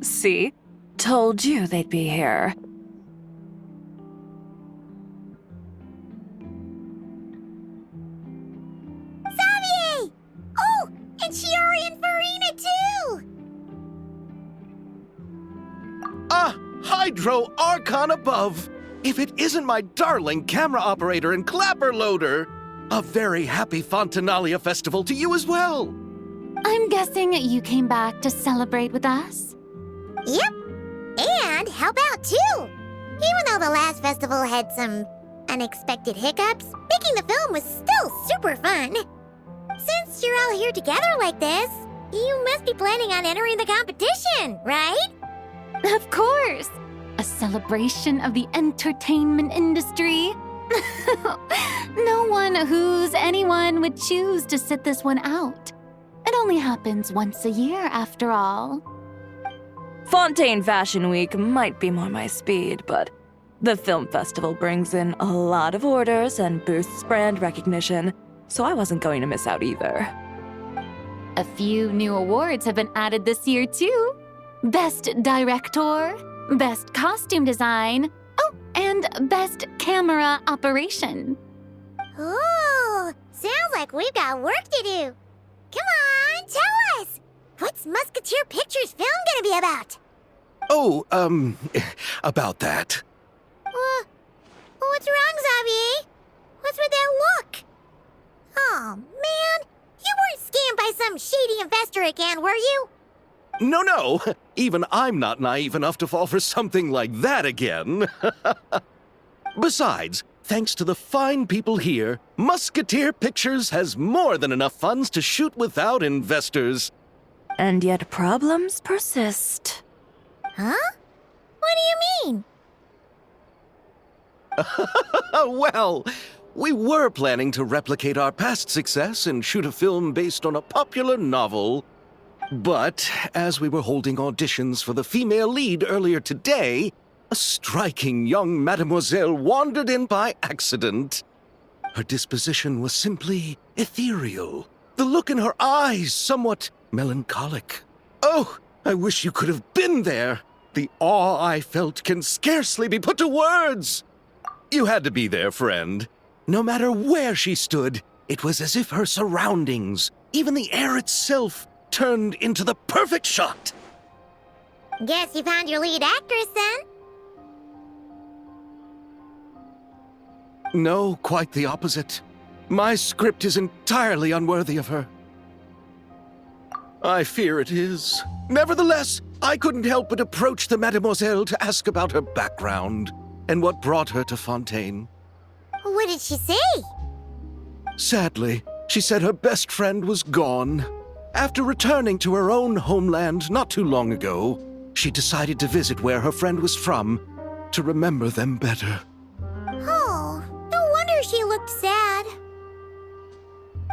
See? Told you they'd be here. Xavier! Oh, and Shiori and Farina too! Ah, Hydro Archon above! If it isn't my darling camera operator and clapper loader! A very happy Fontanalia festival to you as well! I'm guessing you came back to celebrate with us? Yep, and help out too! Even though the last festival had some unexpected hiccups, making the film was still super fun. Since you're all here together like this, you must be planning on entering the competition, right? Of course! A celebration of the entertainment industry. No one who's anyone would choose to sit this one out. It only happens once a year, after all. Fontaine Fashion Week might be more my speed, but the film festival brings in a lot of orders and boosts brand recognition, so I wasn't going to miss out either. A few new awards have been added this year, too. Best Director, Best Costume Design, oh, and Best Camera Operation. Ooh, sounds like we've got work to do. Come on, tell us! What's Musketeer Pictures film gonna be about? Oh, about that. What's wrong, Xavier? What's with that look? Oh, man, you weren't scammed by some shady investor again, were you? No, even I'm not naive enough to fall for something like that again. Besides, thanks to the fine people here, Musketeer Pictures has more than enough funds to shoot without investors. And yet problems persist. Huh? What do you mean? Well, we were planning to replicate our past success and shoot a film based on a popular novel. But as we were holding auditions for the female lead earlier today, a striking young mademoiselle wandered in by accident. Her disposition was simply ethereal, the look in her eyes somewhat melancholic. Oh, I wish you could have been there. The awe I felt can scarcely be put to words. You had to be there, friend. No matter where she stood, it was as if her surroundings, even the air itself, turned into the perfect shot. Guess you found your lead actress then? No, quite the opposite. My script is entirely unworthy of her. I fear it is. Nevertheless, I couldn't help but approach the mademoiselle to ask about her background and what brought her to Fontaine. What did she say? Sadly, she said her best friend was gone. After returning to her own homeland not too long ago, she decided to visit where her friend was from to remember them better. Oh, no wonder she looked sad.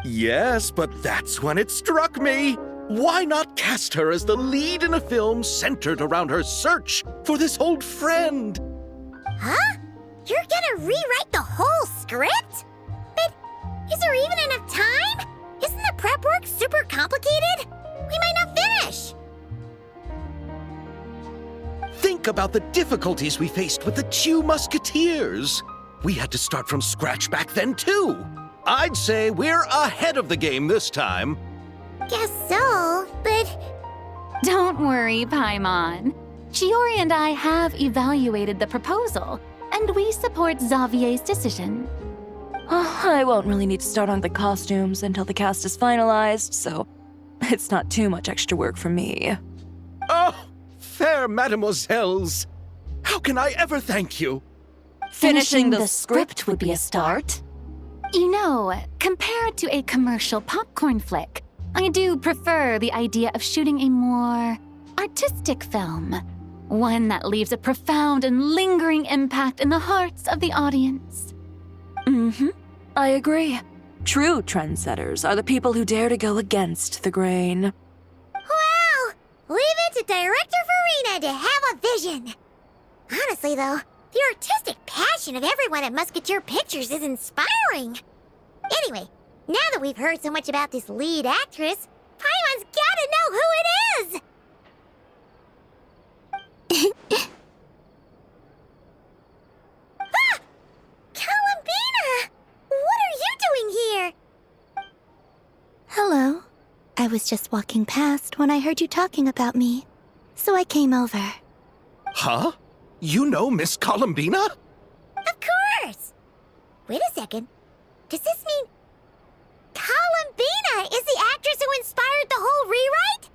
Yes, but that's when it struck me. Why not cast her as the lead in a film centered around her search for this old friend? Huh? You're gonna rewrite the whole script? But is there even enough time? Isn't the prep work super complicated? We might not finish. Think about the difficulties we faced with the Two Musketeers. We had to start from scratch back then, too. I'd say we're ahead of the game this time. Guess so, but... Don't worry, Paimon. Shiori and I have evaluated the proposal, and we support Xavier's decision. I won't really need to start on the costumes until the cast is finalized, so it's not too much extra work for me. Oh, fair mademoiselles. How can I ever thank you? Finishing the script would be a start. You know, compared to a commercial popcorn flick, I do prefer the idea of shooting a more artistic film. One that leaves a profound and lingering impact in the hearts of the audience. I agree. True trendsetters are the people who dare to go against the grain. Wow! Leave it to Director Farina to have a vision. Honestly, though, the artistic passion of everyone at Musketeer Pictures is inspiring. Anyway, now that we've heard so much about this lead actress, Paimon's gotta know who it is! was just walking past when I heard you talking about me, so I came over. Huh? You know Miss Columbina? Of course! Wait a second. Does this mean Columbina is the actress who inspired the whole rewrite?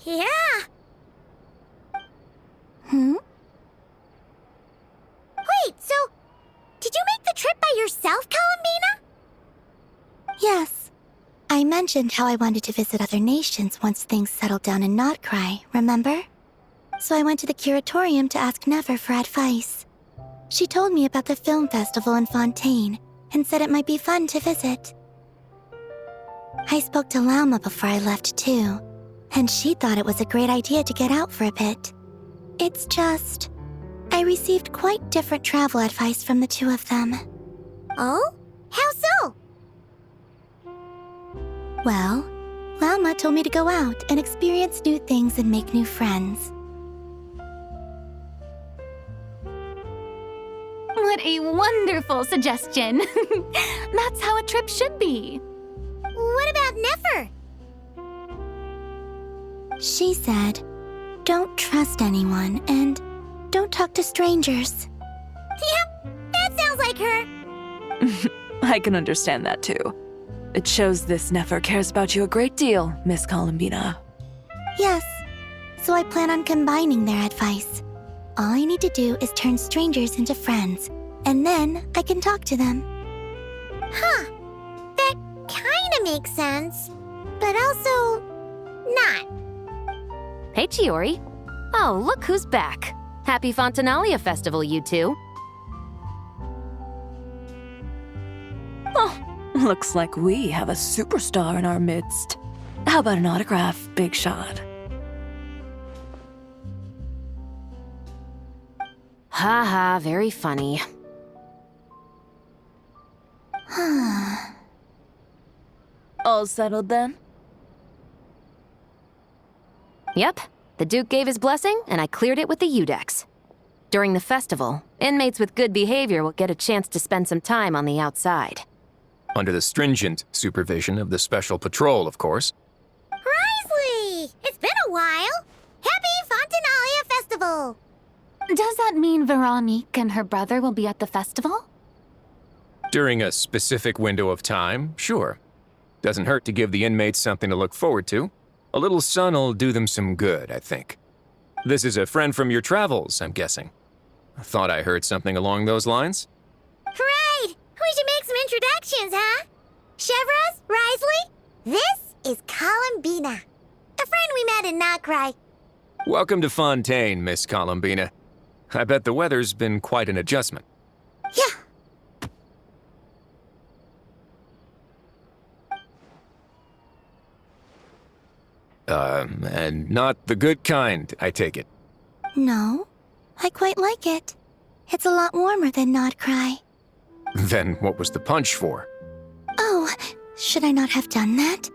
Yeah. Wait, so did you make the trip by yourself, Columbina? Yes. I mentioned how I wanted to visit other nations once things settled down in Notcry, remember? So I went to the curatorium to ask Never for advice. She told me about the film festival in Fontaine and said it might be fun to visit. I spoke to Lauma before I left too, and she thought it was a great idea to get out for a bit. It's just, I received quite different travel advice from the two of them. Oh? How so? Well, Lauma told me to go out and experience new things and make new friends. What a wonderful suggestion. That's how a trip should be. What about Nefer? She said, don't trust anyone and don't talk to strangers. Yep, that sounds like her. I can understand that too. It shows this Nefer cares about you a great deal, Miss Columbina. Yes, so I plan on combining their advice. All I need to do is turn strangers into friends, and then I can talk to them. Huh, that kinda makes sense, but also not. Hey, Chiori. Oh, look who's back. Happy Fontanalia Festival, you two. Oh, looks like we have a superstar in our midst. How about an autograph, Big Shot? Ha, very funny. All settled then? Yep, the Duke gave his blessing, and I cleared it with the Udex. During the festival, inmates with good behavior will get a chance to spend some time on the outside. Under the stringent supervision of the Special Patrol, of course. Risley! It's been a while! Happy Fontanalia Festival! Does that mean Veronique and her brother will be at the festival? During a specific window of time, sure. Doesn't hurt to give the inmates something to look forward to. A little sun'll do them some good, I think. This is a friend from your travels, I'm guessing. I thought I heard something along those lines. Right! We should make some introductions, huh? Chevros, Risley, this is Columbina, a friend we met in Notcry. Welcome to Fontaine, Miss Columbina. I bet the weather's been quite an adjustment. Yeah. And not the good kind, I take it. No, I quite like it. It's a lot warmer than Notcry. Then what was the punch for? Oh, should I not have done that?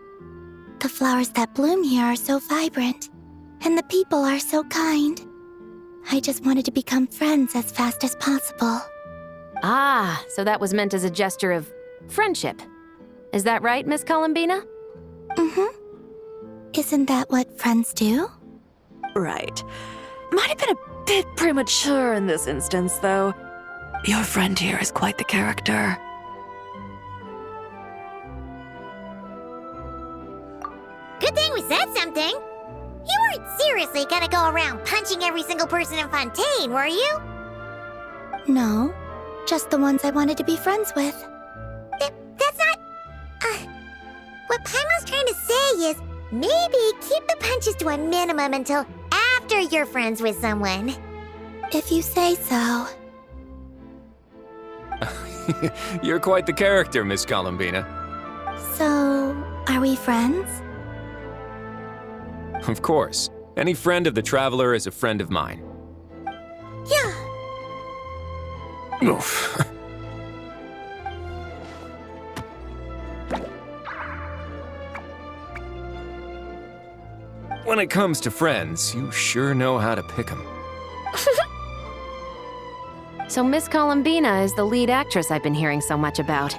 The flowers that bloom here are so vibrant, and the people are so kind. I just wanted to become friends as fast as possible. Ah, so that was meant as a gesture of friendship. Is that right, Miss Columbina? Mm-hmm. Isn't that what friends do? Right. Might have been a bit premature in this instance, though. Your friend here is quite the character. Good thing we said something. You weren't seriously gonna go around punching every single person in Fontaine, were you? No, just the ones I wanted to be friends with. That's not... what Paimon's trying to say is, maybe keep the punches to a minimum until after you're friends with someone. If you say so. You're quite the character, Miss Columbina. So, are we friends? Of course. Any friend of the Traveler is a friend of mine. Yeah. Oof. When it comes to friends, you sure know how to pick 'em. So Miss Columbina is the lead actress I've been hearing so much about.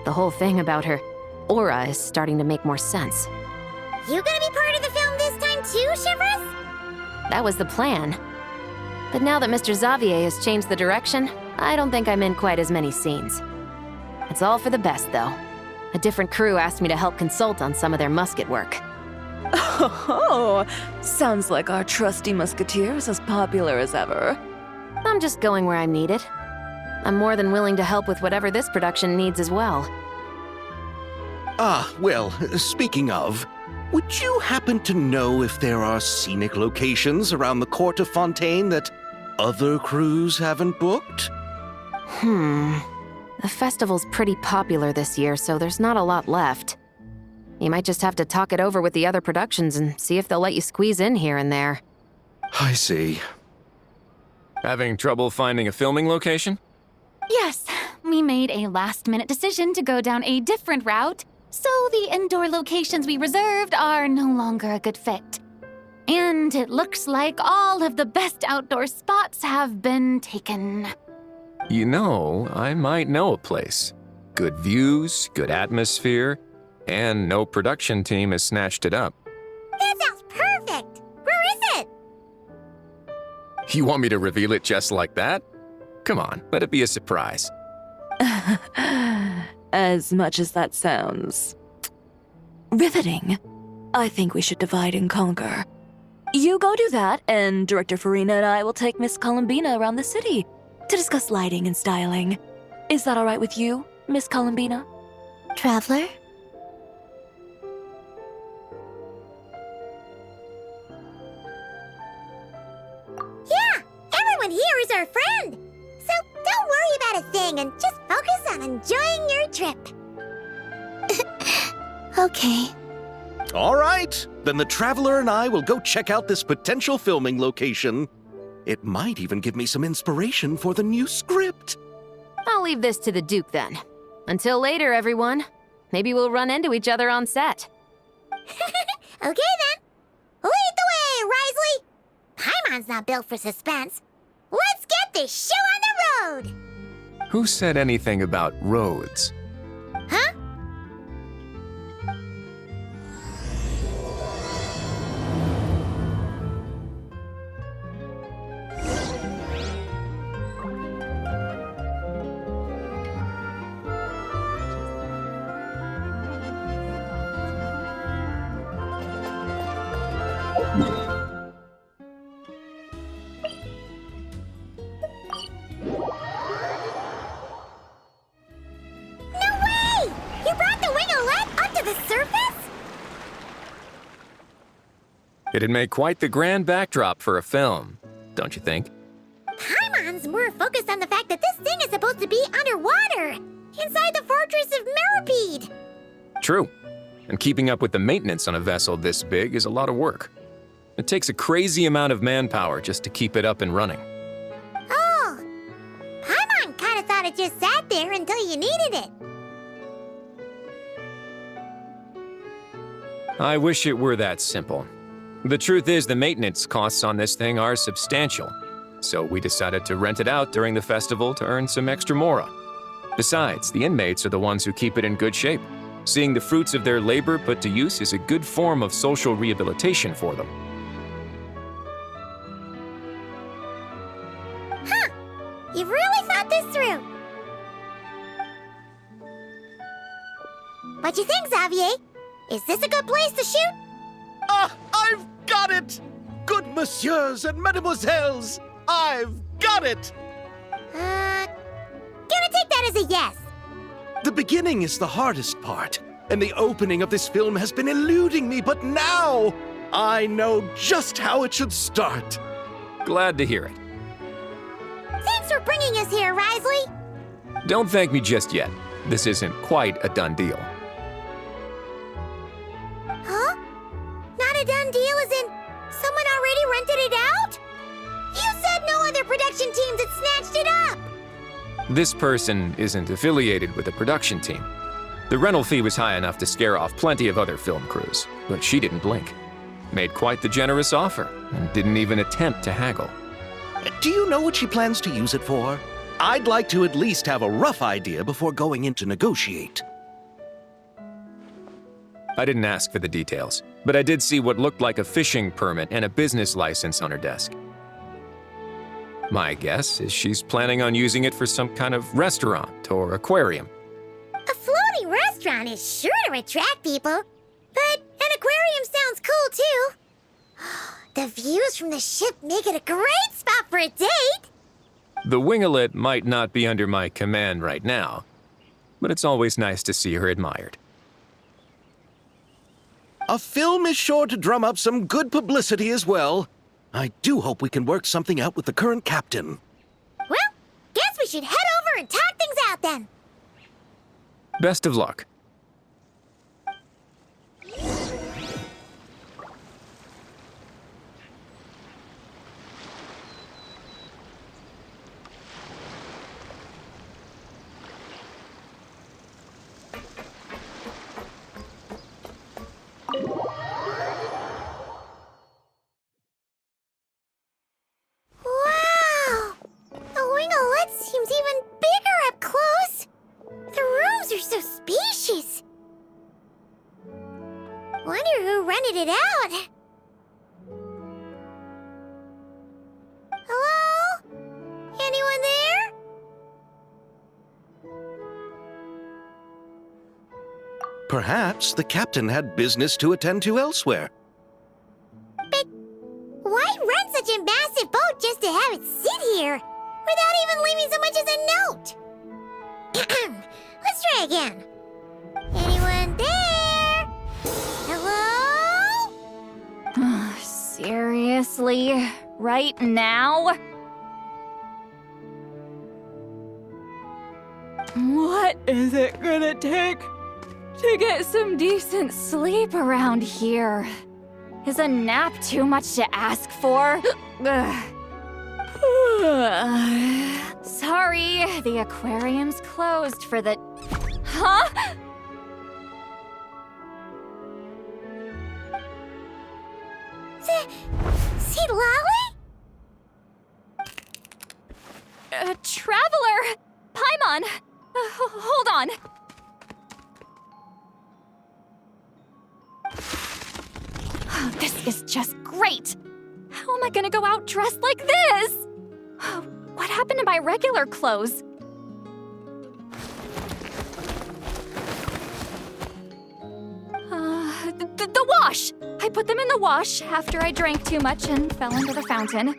The whole thing about her aura is starting to make more sense. You gonna be part of the film this time too, Shivers? That was the plan. But now that Mr. Xavier has changed the direction, I don't think I'm in quite as many scenes. It's all for the best, though. A different crew asked me to help consult on some of their musket work. Oh, sounds like our trusty musketeer is as popular as ever. I'm just going where I'm needed. I'm more than willing to help with whatever this production needs as well. Ah, well, speaking of, would you happen to know if there are scenic locations around the court of Fontaine that other crews haven't booked? The festival's pretty popular this year, so there's not a lot left. You might just have to talk it over with the other productions and see if they'll let you squeeze in here and there. I see. Having trouble finding a filming location? Yes, we made a last-minute decision to go down a different route, so the indoor locations we reserved are no longer a good fit. And it looks like all of the best outdoor spots have been taken. You know, I might know a place. Good views, good atmosphere, and no production team has snatched it up. That sounds perfect! Where is it? You want me to reveal it just like that? Come on, let it be a surprise. As much as that sounds riveting, I think we should divide and conquer. You go do that, and Director Farina and I will take Miss Columbina around the city to discuss lighting and styling. Is that all right with you, Miss Columbina? Traveler? Yeah, everyone here is our friend. So don't worry about a thing and just focus on enjoying your trip. Okay. All right, then the Traveler and I will go check out this potential filming location. It might even give me some inspiration for the new script. I'll leave this to the Duke then. Until later, everyone. Maybe we'll run into each other on set. Okay then. Lead the way, Risley. Paimon's not built for suspense. Let's get this show on the road. Who said anything about roads? Huh? It'd make quite the grand backdrop for a film, don't you think? Paimon's more focused on the fact that this thing is supposed to be underwater, inside the fortress of Meripede. True. And keeping up with the maintenance on a vessel this big is a lot of work. It takes a crazy amount of manpower just to keep it up and running. Oh, Paimon kind of thought it just sat there until you needed it. I wish it were that simple. The truth is, the maintenance costs on this thing are substantial, so we decided to rent it out during the festival to earn some extra mora. Besides, the inmates are the ones who keep it in good shape. Seeing the fruits of their labor put to use is a good form of social rehabilitation for them. Huh, you've really thought this through. What you think, Xavier? Is this a good place to shoot? Ah, I've got it! Good messieurs and mademoiselles, I've got it! Gonna take that as a yes. The beginning is the hardest part, and the opening of this film has been eluding me, but now I know just how it should start. Glad to hear it. Thanks for bringing us here, Risley. Don't thank me just yet. This isn't quite a done deal. Huh? Not a done deal as in someone already rented it out? You said no other production teams had snatched it up. This person isn't affiliated with a production team. The rental fee was high enough to scare off plenty of other film crews, but she didn't blink. Made quite the generous offer, and didn't even attempt to haggle. Do you know what she plans to use it for? I'd like to at least have a rough idea before going in to negotiate. I didn't ask for the details, but I did see what looked like a fishing permit and a business license on her desk. My guess is she's planning on using it for some kind of restaurant or aquarium. A floating restaurant is sure to attract people, but an aquarium sounds cool too. The views from the ship make it a great spot for a date. The winglet might not be under my command right now, but it's always nice to see her admired. A film is sure to drum up some good publicity as well. I do hope we can work something out with the current captain. Well, guess we should head over and talk things out then. Best of luck. Wow! The winglet seems even bigger up close. The rooms are so spacious. Wonder who rented it out. Hello? Anyone there? Perhaps the captain had business to attend to elsewhere. But why rent such a massive boat just to have it sit here without even leaving so much as a note? Let's try again. Anyone there? Hello? Seriously? Right now? What is it gonna take to get some decent sleep around here? Is a nap too much to ask for? Sorry, the aquarium's closed for the... Huh? See Lolly? Traveler! Paimon! Hold on. This is just great! How am I gonna go out dressed like this? What happened to my regular clothes? The wash! I put them in the wash after I drank too much and fell into the fountain.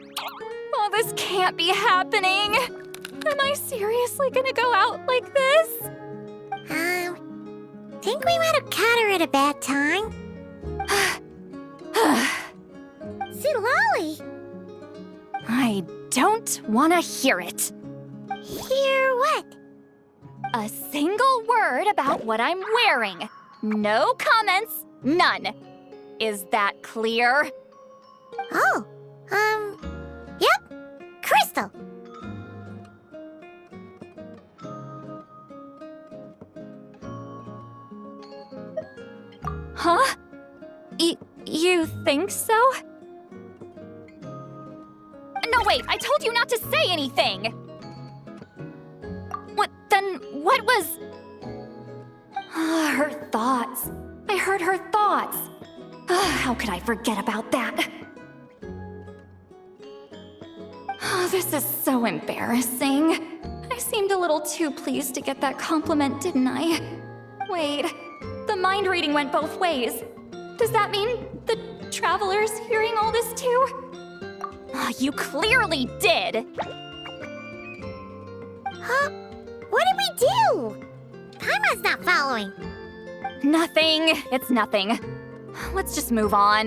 Oh, this can't be happening! Am I seriously gonna go out like this? Think we might have caught her at a bad time. See Lolly? I don't want to hear it. Hear what? A single word about what I'm wearing. No comments, none. Is that clear? Oh, yep. Crystal. Huh? You think so? No, wait, I told you not to say anything! What was... Her thoughts. I heard her thoughts. How could I forget about that? This is so embarrassing. I seemed a little too pleased to get that compliment, didn't I? Wait, the mind reading went both ways. Does that mean the traveler's hearing all this too? You clearly did! Huh? What did we do? Paimon's not following. Nothing. It's nothing. Let's just move on.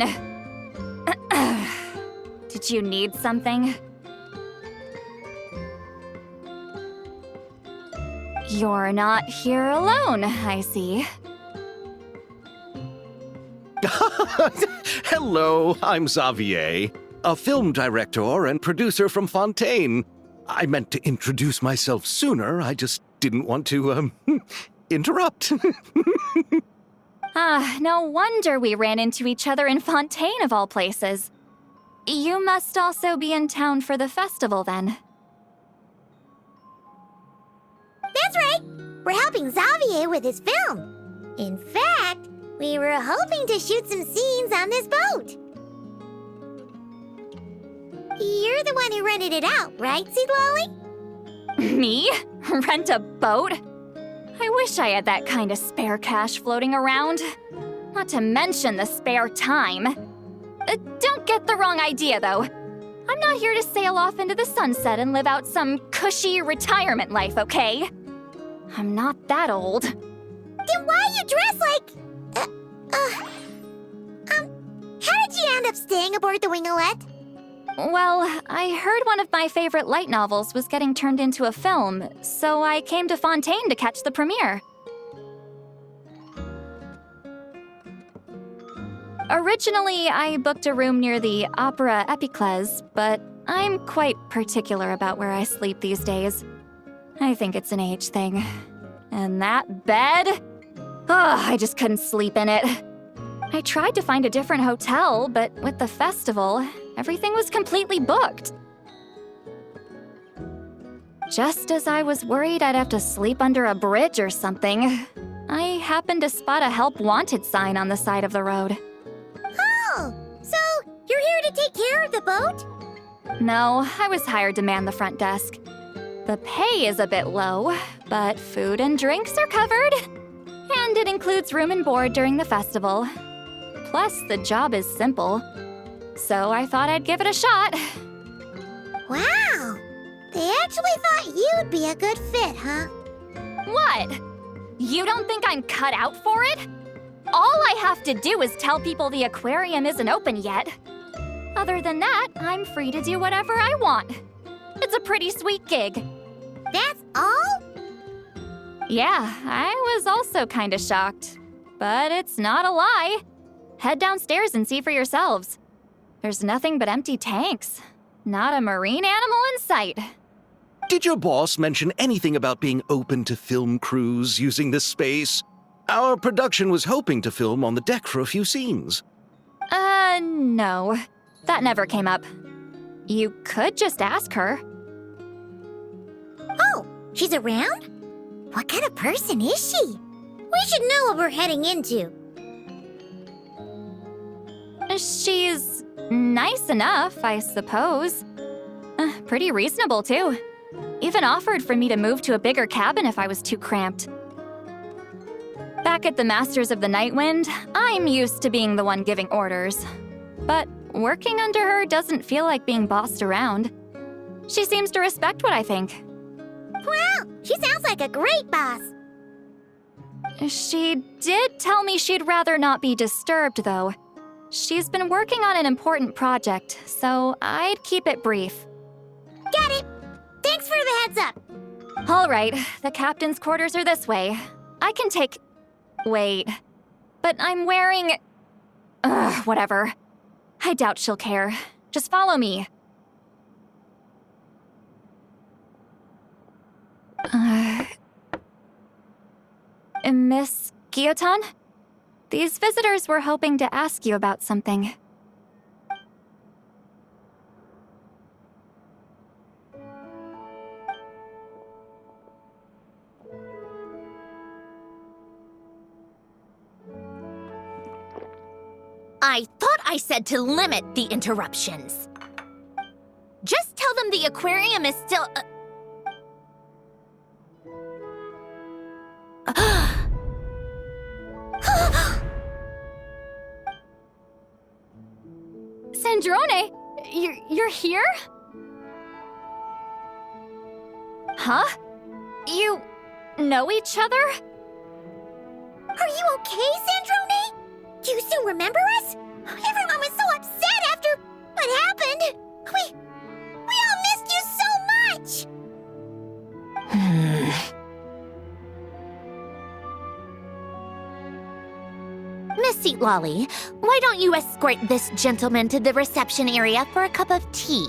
Did you need something? You're not here alone, I see. Hello, I'm Xavier, a film director and producer from Fontaine. I meant to introduce myself sooner, I just didn't want to, interrupt. No wonder we ran into each other in Fontaine of all places. You must also be in town for the festival then. That's right. We're helping Xavier with his film. In fact, We were hoping to shoot some scenes on this boat. You're the one who rented it out, right, Seed Lolly? Me? Rent a boat? I wish I had that kind of spare cash floating around. Not to mention the spare time. Don't get the wrong idea, though. I'm not here to sail off into the sunset and live out some cushy retirement life, okay? I'm not that old. Then why you dress like... how did you end up staying aboard the Wingolette? Well, I heard one of my favorite light novels was getting turned into a film, so I came to Fontaine to catch the premiere. Originally, I booked a room near the Opera Epiclese, but I'm quite particular about where I sleep these days. I think it's an age thing. And that bed? Oh, I just couldn't sleep in it. I tried to find a different hotel, but with the festival, everything was completely booked. Just as I was worried I'd have to sleep under a bridge or something, I happened to spot a help wanted sign on the side of the road. Oh, so you're here to take care of the boat? No, I was hired to man the front desk. The pay is a bit low, but food and drinks are covered. And it includes room and board during the festival. Plus, the job is simple. So I thought I'd give it a shot. Wow! They actually thought you'd be a good fit, huh? What? You don't think I'm cut out for it? All I have to do is tell people the aquarium isn't open yet. Other than that, I'm free to do whatever I want. It's a pretty sweet gig. That's all? Yeah, I was also kind of shocked. But it's not a lie. Head downstairs and see for yourselves. There's nothing but empty tanks. Not a marine animal in sight. Did your boss mention anything about being open to film crews using this space? Our production was hoping to film on the deck for a few scenes. No. That never came up. You could just ask her. Oh, she's around? What kind of person is she? We should know what we're heading into. She's nice enough, I suppose. Pretty reasonable, too. Even offered for me to move to a bigger cabin if I was too cramped. Back at the Masters of the Nightwind, I'm used to being the one giving orders. But working under her doesn't feel like being bossed around. She seems to respect what I think. Wow, she sounds like a great boss. She did tell me she'd rather not be disturbed, though. She's been working on an important project, so I'd keep it brief. Got it. Thanks for the heads up. All right, the captain's quarters are this way. I can take... Wait. But I'm wearing... whatever. I doubt she'll care. Just follow me. Miss Guillotin? These visitors were hoping to ask you about something. I thought I said to limit the interruptions. Just tell them the aquarium is still... Sandrone, you're here? Huh? You know each other? Are you okay, Sandrone? Do you still remember us? Everyone was so upset after what happened. We all missed you so much. Miss Seat Lolly, why don't you escort this gentleman to the reception area for a cup of tea?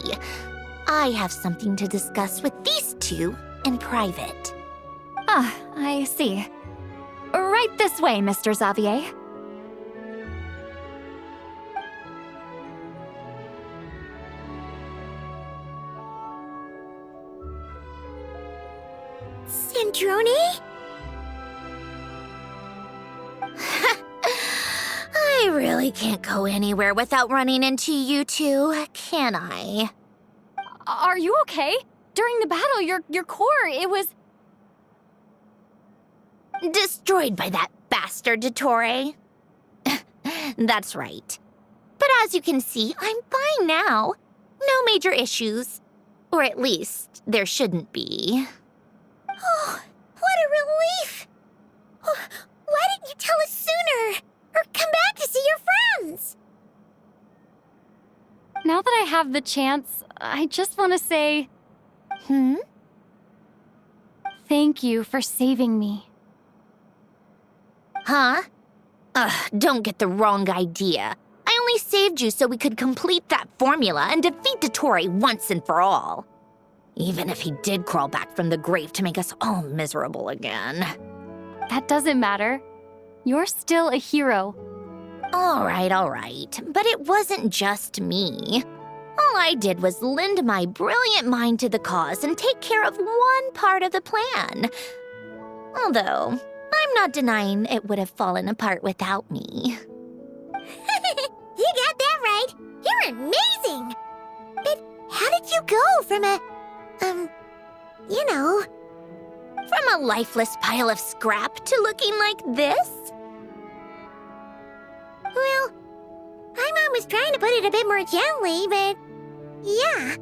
I have something to discuss with these two in private. Ah, I see. Right this way, Mr. Xavier. Sandrone? really can't go anywhere without running into you two, can I? Are you okay? During the battle, your core, it was... Destroyed by that bastard Dottore. That's right. But as you can see, I'm fine now. No major issues. Or at least, there shouldn't be. Oh, what a relief! Oh, why didn't you tell us sooner? Or come back to see your friends? Now that I have the chance, I just want to say... Thank you for saving me. Huh? Don't get the wrong idea. I only saved you so we could complete that formula and defeat Dottore once and for all. Even if he did crawl back from the grave to make us all miserable again. That doesn't matter. You're still a hero. All right. But it wasn't just me. All I did was lend my brilliant mind to the cause and take care of one part of the plan. Although, I'm not denying it would have fallen apart without me. You got that right. You're amazing. But how did you go from a, From a lifeless pile of scrap to looking like this? Well, my mom was trying to put it a bit more gently, but yeah.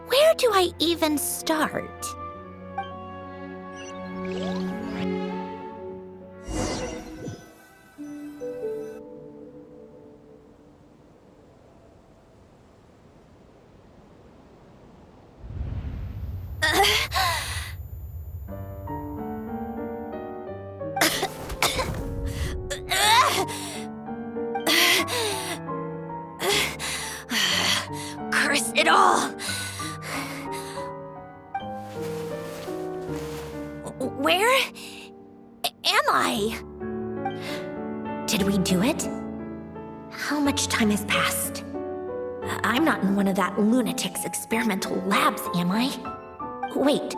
Where do I even start? Curse it all! Where am I? Did we do it? How much time has passed? I'm not in one of that lunatic's experimental labs, am I? Wait,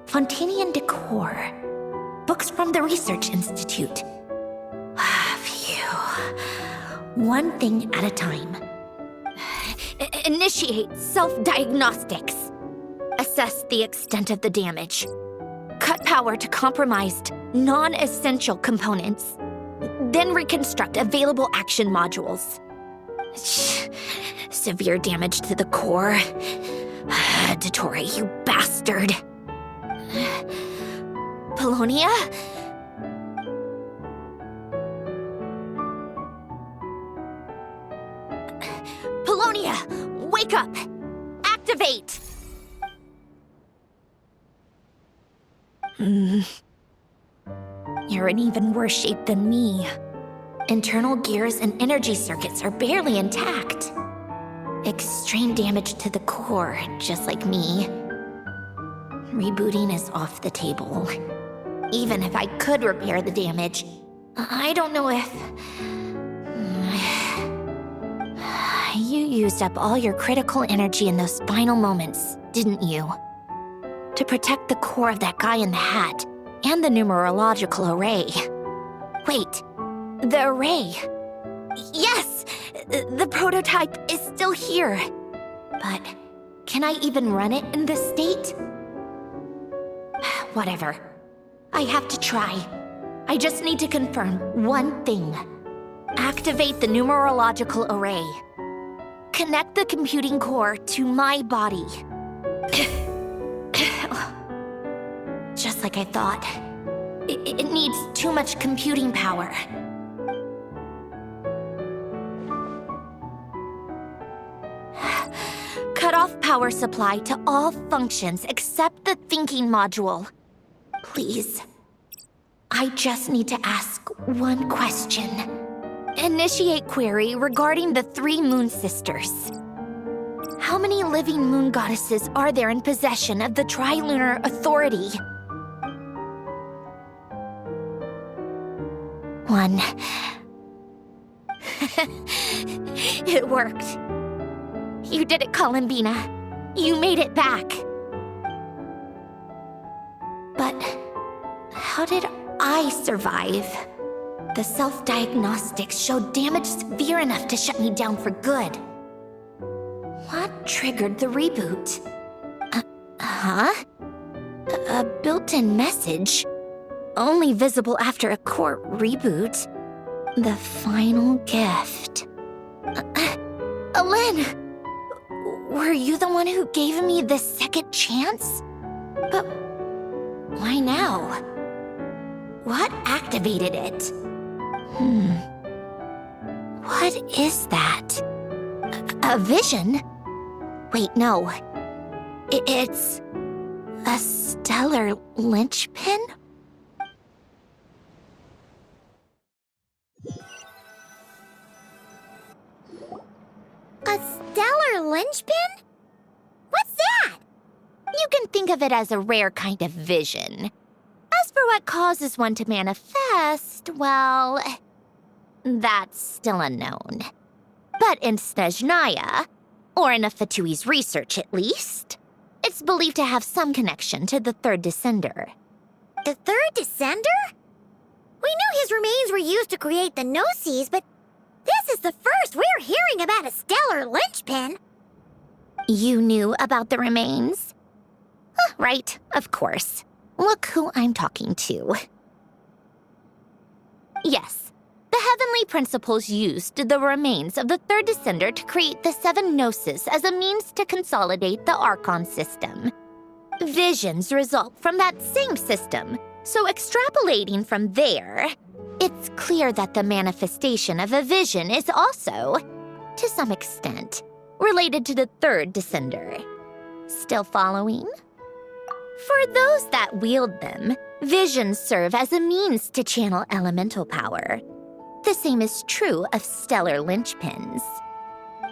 Fontanian Decor. Books from the Research Institute. Phew. One thing at a time. Initiate self-diagnostics. Assess the extent of the damage. Cut power to compromised, non-essential components. Then reconstruct available action modules. Severe damage to the core. Dottore, you bastard. Polonia? Polonia, wake up! Activate! You're in even worse shape than me. Internal gears and energy circuits are barely intact. Extreme damage to the core, just like me. Rebooting is off the table. Even if I could repair the damage, I don't know if... You used up all your critical energy in those final moments, didn't you? To protect the core of that guy in the hat, and the numerological array. Wait, the array. Yes! The prototype is still here. But can I even run it in this state? Whatever. I have to try. I just need to confirm one thing. Activate the numerological array. Connect the computing core to my body. Just like I thought. It needs too much computing power. Cut off power supply to all functions except the thinking module. Please. I just need to ask one question. Initiate query regarding the 3 Moon Sisters. How many living moon goddesses are there in possession of the Trilunar Authority? 1. It worked. You did it, Columbina. You made it back. But how did I survive? The self-diagnostics showed damage severe enough to shut me down for good. What triggered the reboot? A built-in message? Only visible after a core reboot. The final gift. Alen! Were you the one who gave me the second chance? But why now? What activated it? What is that? A vision? Wait, no. It's a stellar linchpin? A stellar linchpin? What's that? You can think of it as a rare kind of vision. As for what causes one to manifest, well, that's still unknown. But in Snezhnaya, or in Afatui's research at least, it's believed to have some connection to the third descender. The third descender? We knew his remains were used to create the Gnosis, but this is the first we're hearing about a stellar linchpin. You knew about the remains? Right, of course. Look who I'm talking to. Yes, the heavenly principles used the remains of the third descender to create the 7 Gnosis as a means to consolidate the Archon system. Visions result from that same system, so extrapolating from there, it's clear that the manifestation of a vision is also, to some extent, related to the third descender. Still following? For those that wield them, visions serve as a means to channel elemental power. The same is true of stellar linchpins.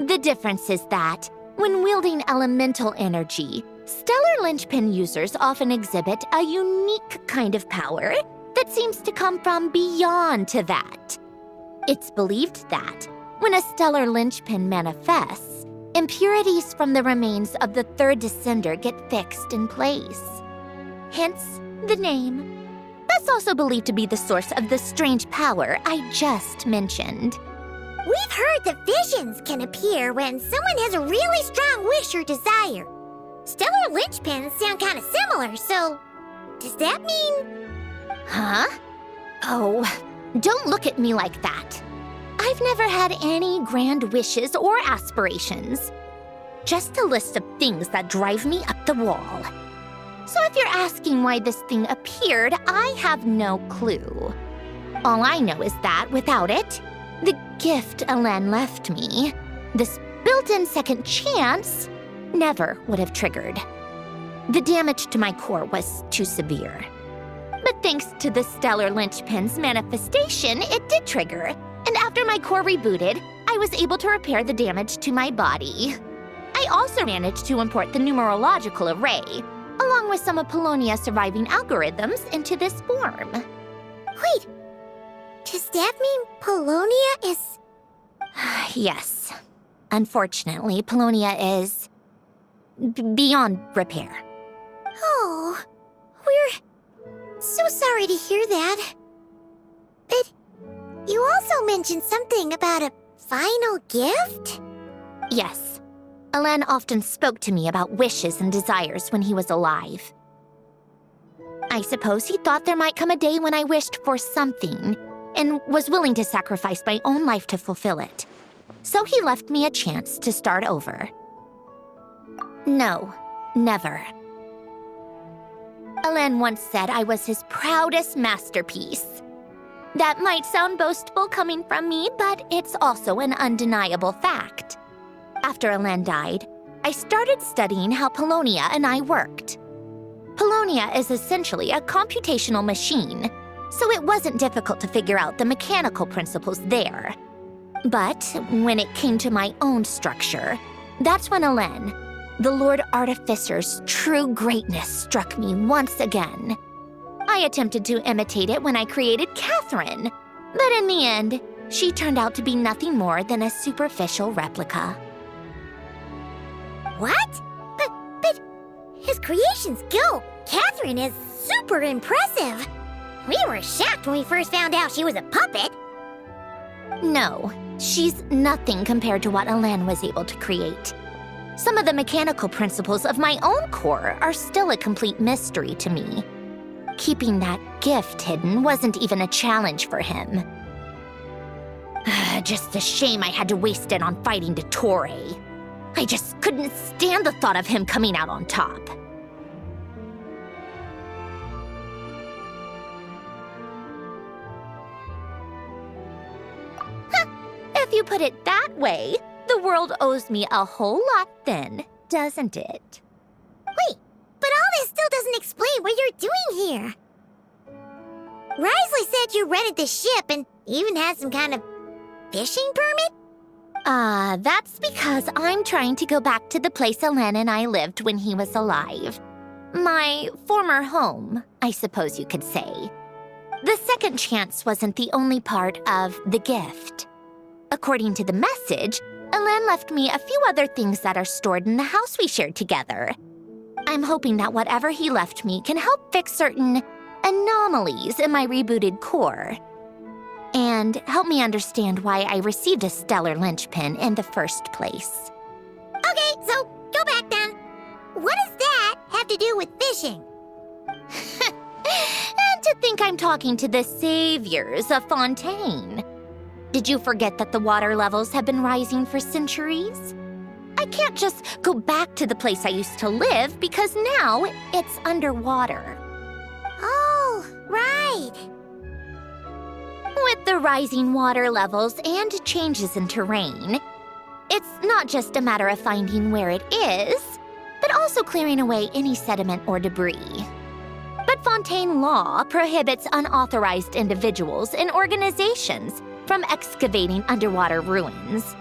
The difference is that, when wielding elemental energy, stellar linchpin users often exhibit a unique kind of power that seems to come from beyond to that. It's believed that, when a stellar linchpin manifests, impurities from the remains of the third descender get fixed in place. Hence, the name. That's also believed to be the source of the strange power I just mentioned. We've heard that visions can appear when someone has a really strong wish or desire. Stellar linchpins sound kind of similar, so does that mean... Huh? Oh, don't look at me like that. I've never had any grand wishes or aspirations. Just a list of things that drive me up the wall. So if you're asking why this thing appeared, I have no clue. All I know is that without it, the gift Alen left me, this built-in second chance, never would have triggered. The damage to my core was too severe. But thanks to the stellar linchpin's manifestation, it did trigger. And after my core rebooted, I was able to repair the damage to my body. I also managed to import the numerological array, along with some of Polonia's surviving algorithms, into this form. Wait, does that mean Polonia is... Yes. Unfortunately, Polonia is... beyond repair. Oh, we're so sorry to hear that. But you also mentioned something about a final gift? Yes. Alen often spoke to me about wishes and desires when he was alive. I suppose he thought there might come a day when I wished for something, and was willing to sacrifice my own life to fulfill it. So he left me a chance to start over. No, never. Alen once said I was his proudest masterpiece. That might sound boastful coming from me, but it's also an undeniable fact. After Alen died, I started studying how Polonia and I worked. Polonia is essentially a computational machine, so it wasn't difficult to figure out the mechanical principles there. But when it came to my own structure, that's when Alen, the Lord Artificer's true greatness, struck me once again. I attempted to imitate it when I created Catherine, but in the end, she turned out to be nothing more than a superficial replica. What? But his creation skill, Catherine, is super impressive. We were shocked when we first found out she was a puppet. No, she's nothing compared to what Alan was able to create. Some of the mechanical principles of my own core are still a complete mystery to me. Keeping that gift hidden wasn't even a challenge for him. Just a shame I had to waste it on fighting Dottore. I just couldn't stand the thought of him coming out on top. If you put it that way, the world owes me a whole lot then, doesn't it? Wait, but all this still doesn't explain what you're doing here. Risley said you rented the ship and even had some kind of fishing permit? That's because I'm trying to go back to the place Alan and I lived when he was alive. My former home, I suppose you could say. The second chance wasn't the only part of the gift. According to the message, Alan left me a few other things that are stored in the house we shared together. I'm hoping that whatever he left me can help fix certain anomalies in my rebooted core. And help me understand why I received a stellar linchpin in the first place. Okay, so go back then. What does that have to do with fishing? And to think I'm talking to the saviors of Fontaine. Did you forget that the water levels have been rising for centuries? I can't just go back to the place I used to live because now it's underwater. Oh, right. With the rising water levels and changes in terrain, it's not just a matter of finding where it is, but also clearing away any sediment or debris. But Fontaine law prohibits unauthorized individuals and organizations from excavating underwater ruins.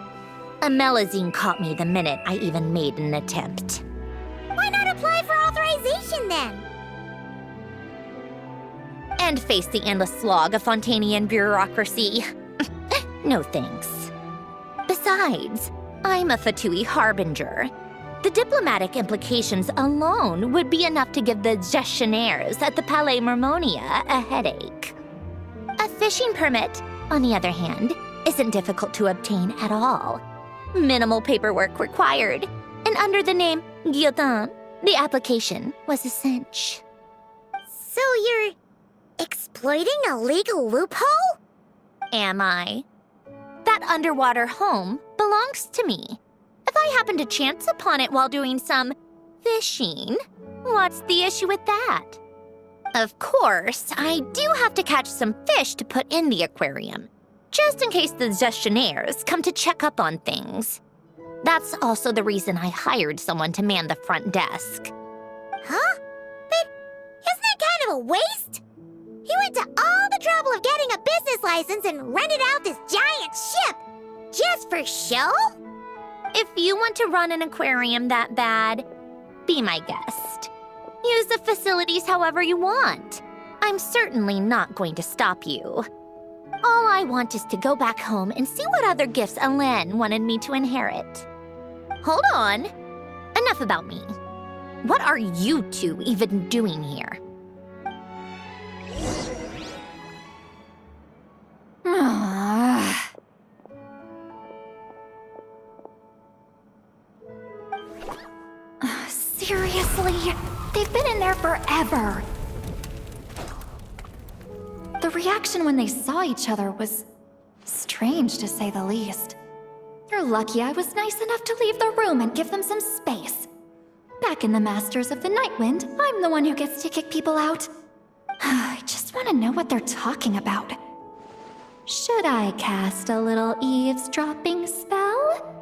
Amelazine caught me the minute I even made an attempt. Why not apply for authorization then? And face the endless slog of Fontainian bureaucracy. No thanks. Besides, I'm a Fatui harbinger. The diplomatic implications alone would be enough to give the gestionnaires at the Palais Mermonia a headache. A fishing permit, on the other hand, isn't difficult to obtain at all. Minimal paperwork required, and under the name Guillotin, the application was a cinch. So you're exploiting a legal loophole? Am I? That underwater home belongs to me. If I happen to chance upon it while doing some fishing, what's the issue with that? Of course, I do have to catch some fish to put in the aquarium, just in case the gestionnaires come to check up on things. That's also the reason I hired someone to man the front desk. Huh? But isn't that kind of a waste? He went to all the trouble of getting a business license and rented out this giant ship. Just for show? If you want to run an aquarium that bad, be my guest. Use the facilities however you want. I'm certainly not going to stop you. All I want is to go back home and see what other gifts Alain wanted me to inherit. Hold on. Enough about me. What are you two even doing here? Seriously? They've been in there forever. The reaction when they saw each other was strange, to say the least. You're lucky I was nice enough to leave the room and give them some space. Back in the Masters of the Nightwind, I'm the one who gets to kick people out. I just want to know what they're talking about. Should I cast a little eavesdropping spell?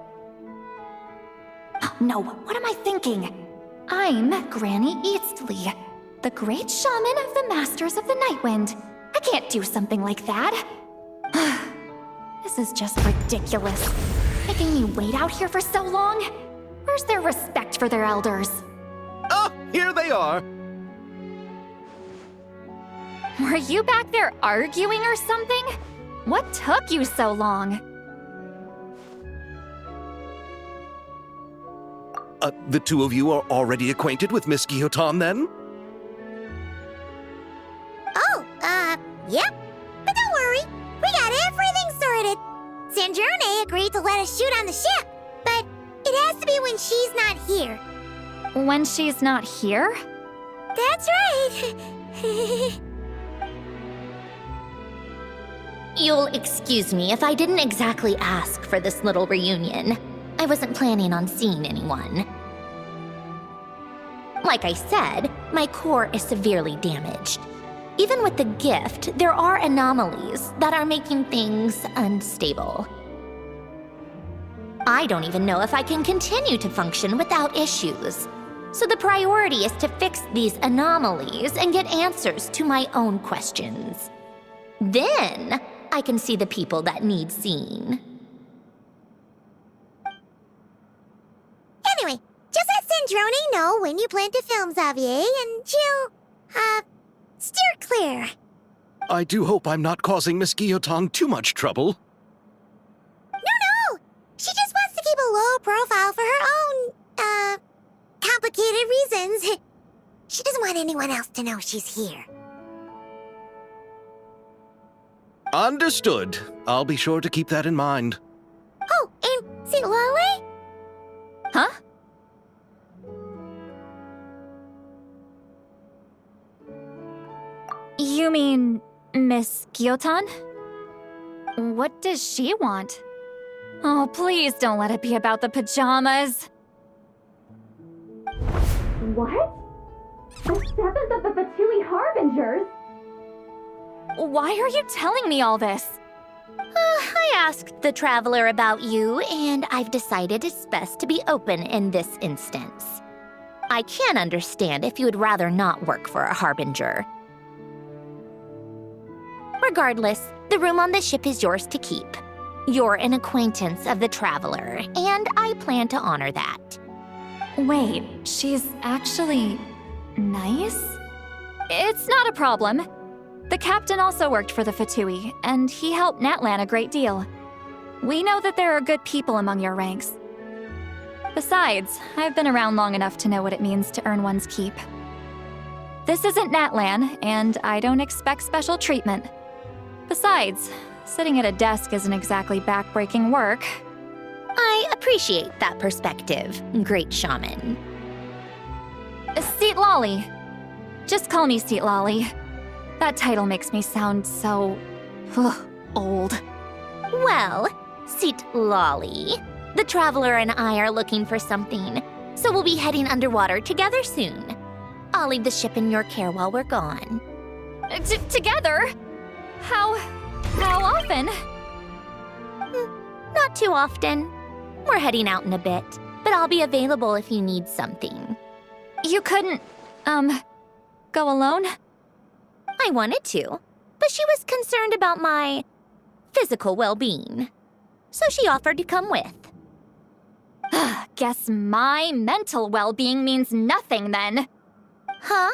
Oh, no, what am I thinking? I'm Granny Eastley, the great shaman of the Masters of the Nightwind. I can't do something like that. This is just ridiculous. Making me wait out here for so long? Where's their respect for their elders? Oh, here they are. Were you back there arguing or something? What took you so long? The two of you are already acquainted with Miss Guillotin, then? Oh, Sandrone agreed to let us shoot on the ship, but it has to be when she's not here. When she's not here? That's right. You'll excuse me if I didn't exactly ask for this little reunion. I wasn't planning on seeing anyone. Like I said, my core is severely damaged. Even with the gift, there are anomalies that are making things unstable. I don't even know if I can continue to function without issues. So the priority is to fix these anomalies and get answers to my own questions. Then, I can see the people that need seeing. Anyway, just let Sandrone know when you plan to film Xavier, and she'll, steer clear. I do hope I'm not causing Miss Guillotin too much trouble. No! She just wants to keep a low profile for her own, complicated reasons. She doesn't want anyone else to know she's here. Understood. I'll be sure to keep that in mind. Oh, and see Lale? Huh? You mean Miss Guillotin? What does she want? Oh, please don't let it be about the pajamas. What? The 7th of the Fatui Harbingers? Why are you telling me all this? I asked the Traveler about you, and I've decided it's best to be open in this instance. I can understand if you would rather not work for a Harbinger. Regardless, the room on the ship is yours to keep. You're an acquaintance of the Traveler, and I plan to honor that. Wait, she's actually nice? It's not a problem. The captain also worked for the Fatui, and he helped Natlan a great deal. We know that there are good people among your ranks. Besides, I've been around long enough to know what it means to earn one's keep. This isn't Natlan, and I don't expect special treatment. Besides, sitting at a desk isn't exactly backbreaking work. I appreciate that perspective, great shaman. Seat Lolly. Just call me Seat Lolly. That title makes me sound so... old. Well, Seat Lolly, the Traveler and I are looking for something, so we'll be heading underwater together soon. I'll leave the ship in your care while we're gone. Together? How often? Not too often. We're heading out in a bit, but I'll be available if you need something. You couldn't, go alone? I wanted to, but she was concerned about my physical well-being, so she offered to come with. Guess my mental well-being means nothing then. Huh?